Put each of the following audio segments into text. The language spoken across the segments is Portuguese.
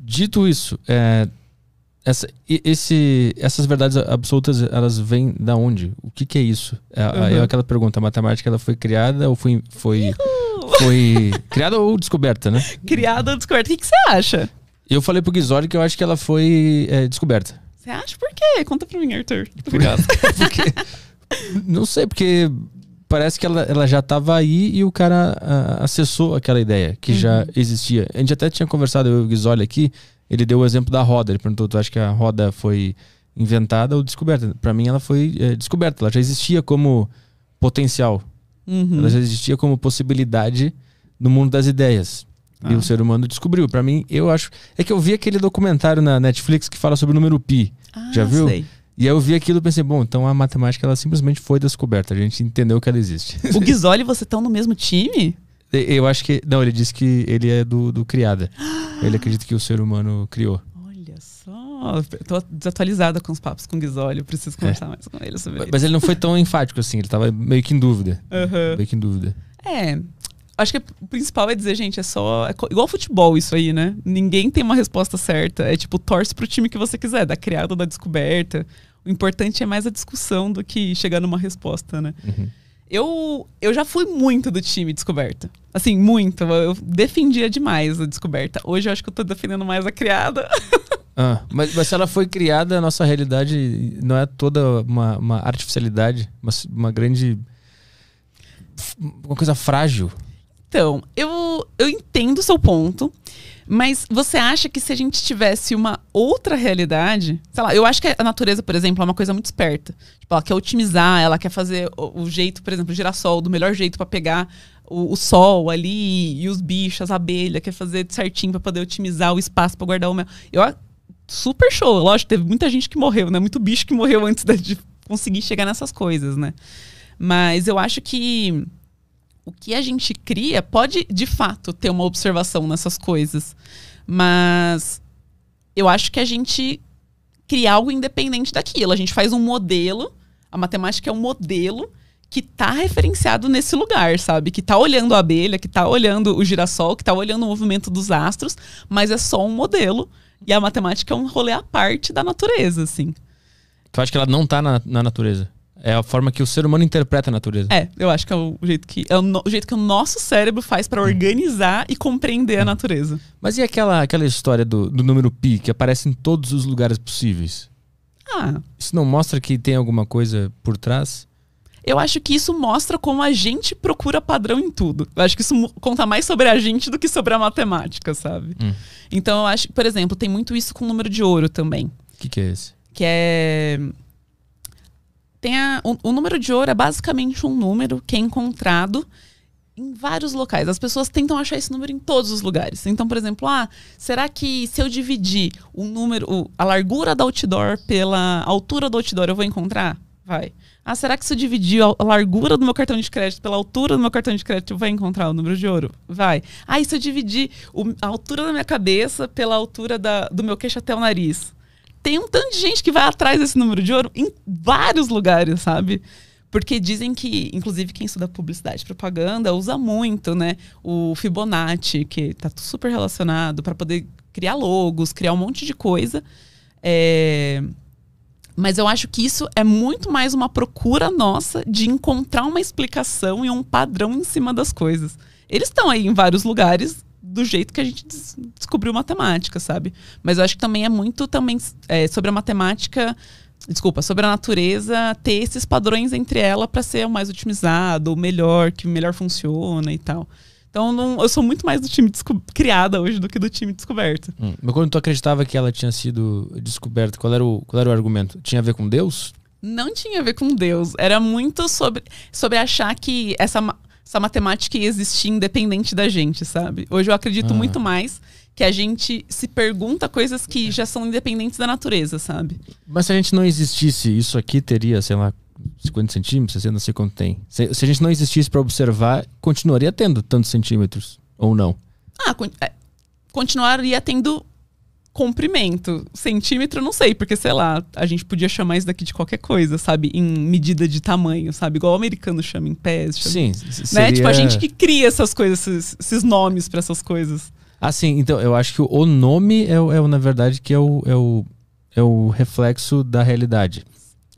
Dito isso, essas verdades absolutas, elas vêm da onde? O que é isso? É aquela pergunta, a matemática ela foi criada ou foi criada ou descoberta, né? Criada ou descoberta. O que você acha? Eu falei pro Guizoli que eu acho que ela foi descoberta. Você acha por quê? Conta pra mim, Arthur. Não sei, porque parece que ela já estava aí e o cara acessou aquela ideia que já existia. A gente até tinha conversado, eu e o Guizoli aqui, ele deu o exemplo da roda. Ele perguntou, tu acha que a roda foi inventada ou descoberta? Para mim ela foi descoberta, ela já existia como potencial. Ela já existia como possibilidade no mundo das ideias. E o ser humano descobriu. Para mim, eu acho... É que eu vi aquele documentário na Netflix que fala sobre o número pi. Já viu? Sei. E aí eu vi aquilo e pensei, bom, então a matemática ela simplesmente foi descoberta. A gente entendeu que ela existe. O Guizoli e você estão no mesmo time? Eu acho que... Não, ele disse que ele é do criada. Ele acredita que o ser humano criou. Olha só. Tô desatualizada com os papos com o Guizoli. Eu preciso conversar mais com ele sobre isso. Mas ele não foi tão enfático assim. Ele tava meio que em dúvida. Meio que em dúvida. Acho que o principal é dizer, gente, é igual futebol isso aí, né? Ninguém tem uma resposta certa. É tipo, torce pro time que você quiser, da criada ou da descoberta. O importante é mais a discussão do que chegar numa resposta, né? Eu já fui muito do time descoberta. Assim, muito. Eu defendia demais a descoberta. Hoje eu acho que eu tô defendendo mais a criada. Mas se ela foi criada, a nossa realidade não é toda uma artificialidade, uma grande... uma coisa frágil. Então, eu entendo o seu ponto, mas você acha que se a gente tivesse uma outra realidade... Sei lá, eu acho que a natureza, por exemplo, é uma coisa muito esperta. Tipo, ela quer otimizar, ela quer fazer o jeito, por exemplo, o girassol, do melhor jeito para pegar o sol ali e os bichos, as abelhas, quer fazer certinho para poder otimizar o espaço para guardar o mel. Super show. Lógico, teve muita gente que morreu, né? Muito bicho que morreu antes de conseguir chegar nessas coisas, né? Mas eu acho que o que a gente cria pode, de fato, ter uma observação nessas coisas. Mas eu acho que a gente cria algo independente daquilo. A gente faz um modelo, a matemática é um modelo que tá referenciado nesse lugar, sabe? Que tá olhando a abelha, que tá olhando o girassol, que tá olhando o movimento dos astros, mas é só um modelo. E a matemática é um rolê à parte da natureza, assim. Tu acha que ela não tá na natureza? É a forma que o ser humano interpreta a natureza. Eu acho que é o jeito que o nosso cérebro faz para organizar e compreender a natureza. Mas e aquela história do número pi que aparece em todos os lugares possíveis? Isso não mostra que tem alguma coisa por trás? Eu acho que isso mostra como a gente procura padrão em tudo. Eu acho que isso conta mais sobre a gente do que sobre a matemática, sabe? Então eu acho que, por exemplo, tem muito isso com o número de ouro também. O que é esse? Que é... O número de ouro é basicamente um número que é encontrado em vários locais. As pessoas tentam achar esse número em todos os lugares. Então, por exemplo, será que se eu dividir a largura do outdoor pela altura do outdoor, eu vou encontrar? Vai. Será que se eu dividir a largura do meu cartão de crédito pela altura do meu cartão de crédito, eu vou encontrar o número de ouro? Vai. E se eu dividir a altura da minha cabeça pela altura do meu queixo até o nariz? Tem um tanto de gente que vai atrás desse número de ouro em vários lugares, sabe? Porque dizem que, inclusive, quem estuda publicidade e propaganda usa muito, né? O Fibonacci, que tá super relacionado para poder criar logos, criar um monte de coisa. Mas eu acho que isso é muito mais uma procura nossa de encontrar uma explicação e um padrão em cima das coisas. Eles estão aí em vários lugares do jeito que a gente descobriu matemática, sabe? Mas eu acho que também é muito sobre a matemática, sobre a natureza ter esses padrões entre ela para ser o mais otimizado, o melhor, que melhor funciona e tal. Então eu sou muito mais do time criada hoje do que do time descoberto. Mas quando tu acreditava que ela tinha sido descoberta, qual era o argumento? Tinha a ver com Deus? Não tinha a ver com Deus. Era muito sobre achar que essa matemática ia existir independente da gente, sabe? Hoje eu acredito muito mais que a gente se pergunta coisas que já são independentes da natureza, sabe? Mas se a gente não existisse, isso aqui teria, sei lá, 50 centímetros, 60, não sei quanto tem. Se a gente não existisse para observar, continuaria tendo tantos centímetros, ou não? Continuaria tendo comprimento. Centímetro, não sei, porque, sei lá, a gente podia chamar isso daqui de qualquer coisa, sabe? Em medida de tamanho, sabe? Igual o americano chama em pés. Sim, né? Tipo, a gente que cria essas coisas, esses nomes para essas coisas. Assim, então, eu acho que o nome na verdade, que é o reflexo da realidade.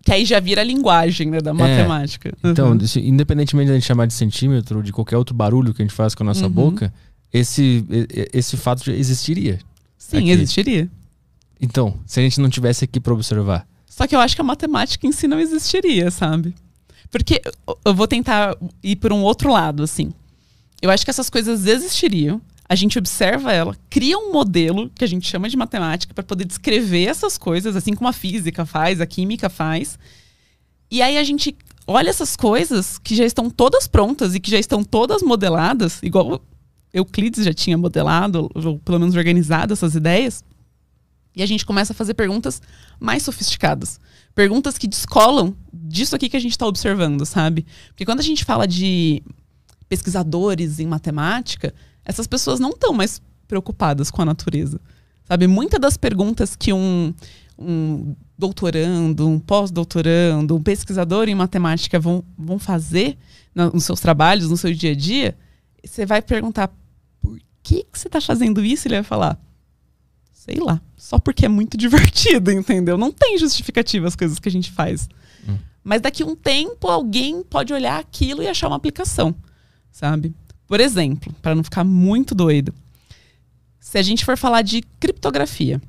Que aí já vira a linguagem, né, da matemática. Então, independentemente de a gente chamar de centímetro ou de qualquer outro barulho que a gente faz com a nossa boca, esse fato já existiria. Sim, aqui. Existiria. Então, se a gente não tivesse aqui para observar. Só que eu acho que a matemática em si não existiria, sabe? Porque eu vou tentar ir por um outro lado, assim. Eu acho que essas coisas existiriam, a gente observa ela, cria um modelo que a gente chama de matemática para poder descrever essas coisas, assim como a física faz, a química faz. E aí a gente olha essas coisas que já estão todas prontas e que já estão todas modeladas, igual Euclides já tinha modelado, ou pelo menos organizado essas ideias. E a gente começa a fazer perguntas mais sofisticadas. Perguntas que descolam disso aqui que a gente está observando, sabe? Porque quando a gente fala de pesquisadores em matemática, essas pessoas não estão mais preocupadas com a natureza. Sabe? Muitas das perguntas que um doutorando, um pós-doutorando, um pesquisador em matemática vão fazer nos seus trabalhos, no seu dia a dia, você vai perguntar, por que você está fazendo isso? Ele vai falar, sei lá, só porque é muito divertido, entendeu? Não tem justificativa as coisas que a gente faz. Mas daqui a um tempo, alguém pode olhar aquilo e achar uma aplicação, sabe? Por exemplo, para não ficar muito doido, se a gente for falar de criptografia,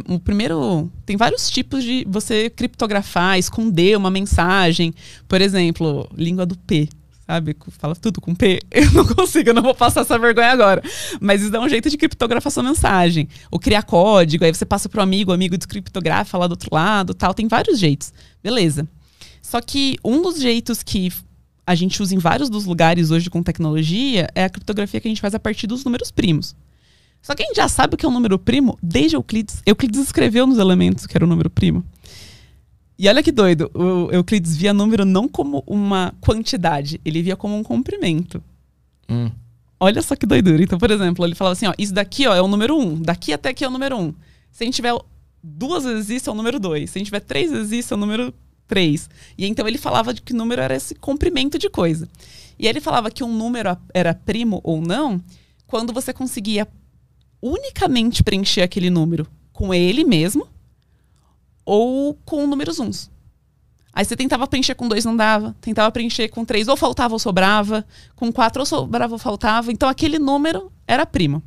o primeiro, tem vários tipos de você criptografar, esconder uma mensagem. Por exemplo, língua do P. Sabe? Fala tudo com P. Eu não consigo, eu não vou passar essa vergonha agora. Mas isso dá um jeito de criptografar sua mensagem. Ou criar código, aí você passa pro amigo, o amigo descriptografa lá do outro lado, tal. Tem vários jeitos. Beleza. Só que um dos jeitos que a gente usa em vários dos lugares hoje com tecnologia é a criptografia que a gente faz a partir dos números primos. Só que a gente já sabe o que é um número primo desde Euclides. Euclides escreveu nos elementos que era o número primo. E olha que doido, o Euclides via número não como uma quantidade, ele via como um comprimento. Olha só que doidura. Então, por exemplo, ele falava assim, ó, isso daqui ó, é o número 1, daqui até aqui é o número 1. Se a gente tiver 2 vezes isso, é o número 2. Se a gente tiver 3 vezes isso, é o número 3. E então ele falava de que número era esse comprimento de coisa. E ele falava que um número era primo ou não quando você conseguia unicamente preencher aquele número com ele mesmo ou com números uns. Aí você tentava preencher com 2, não dava. Tentava preencher com 3, ou faltava ou sobrava. Com 4, ou sobrava ou faltava. Então aquele número era primo.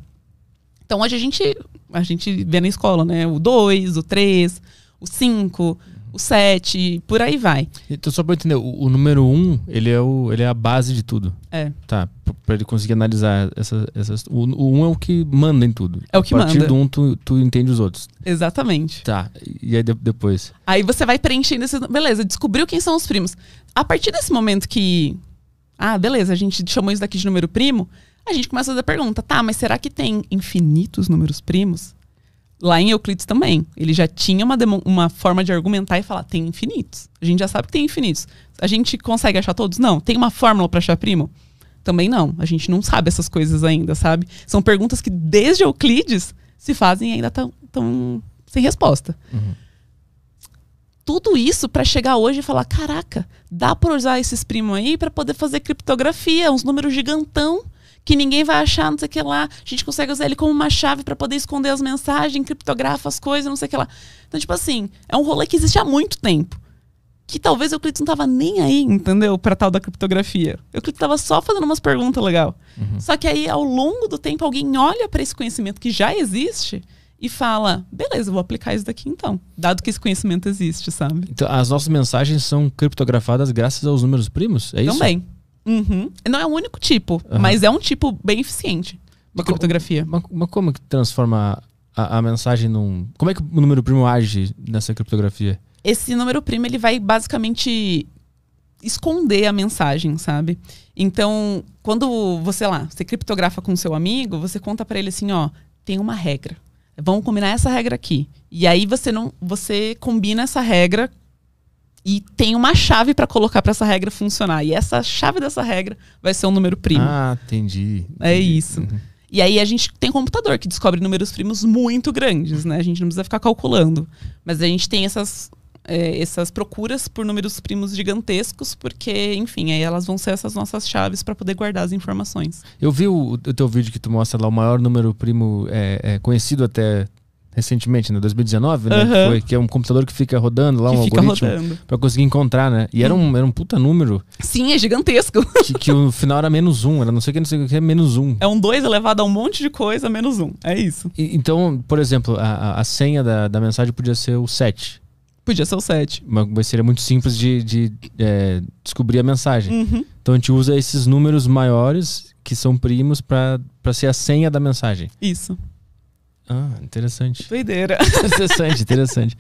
Então hoje a gente vê na escola, né? O 2, o 3, o 5, o 7, por aí vai. Então, só para entender, o número 1, ele é a base de tudo. É. Tá, para ele conseguir analisar essas... O 1 é o que manda em tudo. É o que manda. A partir do 1, tu entende os outros. Exatamente. Tá, e aí depois? Aí você vai preenchendo esses... Beleza, descobriu quem são os primos. A partir desse momento que... Ah, beleza, a gente chamou isso daqui de número primo, a gente começa a fazer a pergunta, tá, mas será que tem infinitos números primos? Lá em Euclides também. Ele já tinha uma forma de argumentar e falar, tem infinitos. A gente já sabe que tem infinitos. A gente consegue achar todos? Não. Tem uma fórmula para achar primo? Também não. A gente não sabe essas coisas ainda, sabe? São perguntas que desde Euclides se fazem e ainda estão sem resposta. Tudo isso para chegar hoje e falar, caraca, dá para usar esses primos aí para poder fazer criptografia, uns números gigantão, que ninguém vai achar, não sei o que lá. A gente consegue usar ele como uma chave para poder esconder as mensagens, criptografa as coisas, não sei o que lá. Então, tipo assim, é um rolê que existe há muito tempo. Que talvez o Euclides não tava nem aí, entendeu? Pra tal da criptografia. O Euclides tava só fazendo umas perguntas legais. Só que aí, ao longo do tempo, alguém olha para esse conhecimento que já existe e fala, beleza, eu vou aplicar isso daqui então. Dado que esse conhecimento existe, sabe? Então, as nossas mensagens são criptografadas graças aos números primos? É isso? Também. Não é o único tipo, mas é um tipo bem eficiente de criptografia. Mas como que transforma a mensagem num... Como é que o número primo age nessa criptografia? Esse número primo, ele vai basicamente esconder a mensagem, sabe? Então, quando você criptografa com seu amigo, você conta pra ele assim, ó, tem uma regra. Vamos combinar essa regra aqui. E aí você combina essa regra e tem uma chave para colocar para essa regra funcionar. E essa chave dessa regra vai ser um número primo. Ah, entendi. É isso. E aí a gente tem computador que descobre números primos muito grandes, né? A gente não precisa ficar calculando. Mas a gente tem essas procuras por números primos gigantescos, porque, enfim, aí elas vão ser essas nossas chaves para poder guardar as informações. Eu vi o teu vídeo que tu mostra lá o maior número primo conhecido até recentemente, né? 2019, né? Que é um computador que fica rodando lá, um algoritmo pra conseguir encontrar, né? E era um puta número. Sim, é gigantesco. Que o final era -1, era não sei o que é -1. É um 2 elevado a um monte de coisa, -1. É isso. Então, por exemplo, a senha da mensagem podia ser o 7. Podia ser o 7. Mas seria muito simples de descobrir a mensagem. Uhum. Então a gente usa esses números maiores, que são primos, pra ser a senha da mensagem. Isso. Ah, interessante. Doideira. Interessante.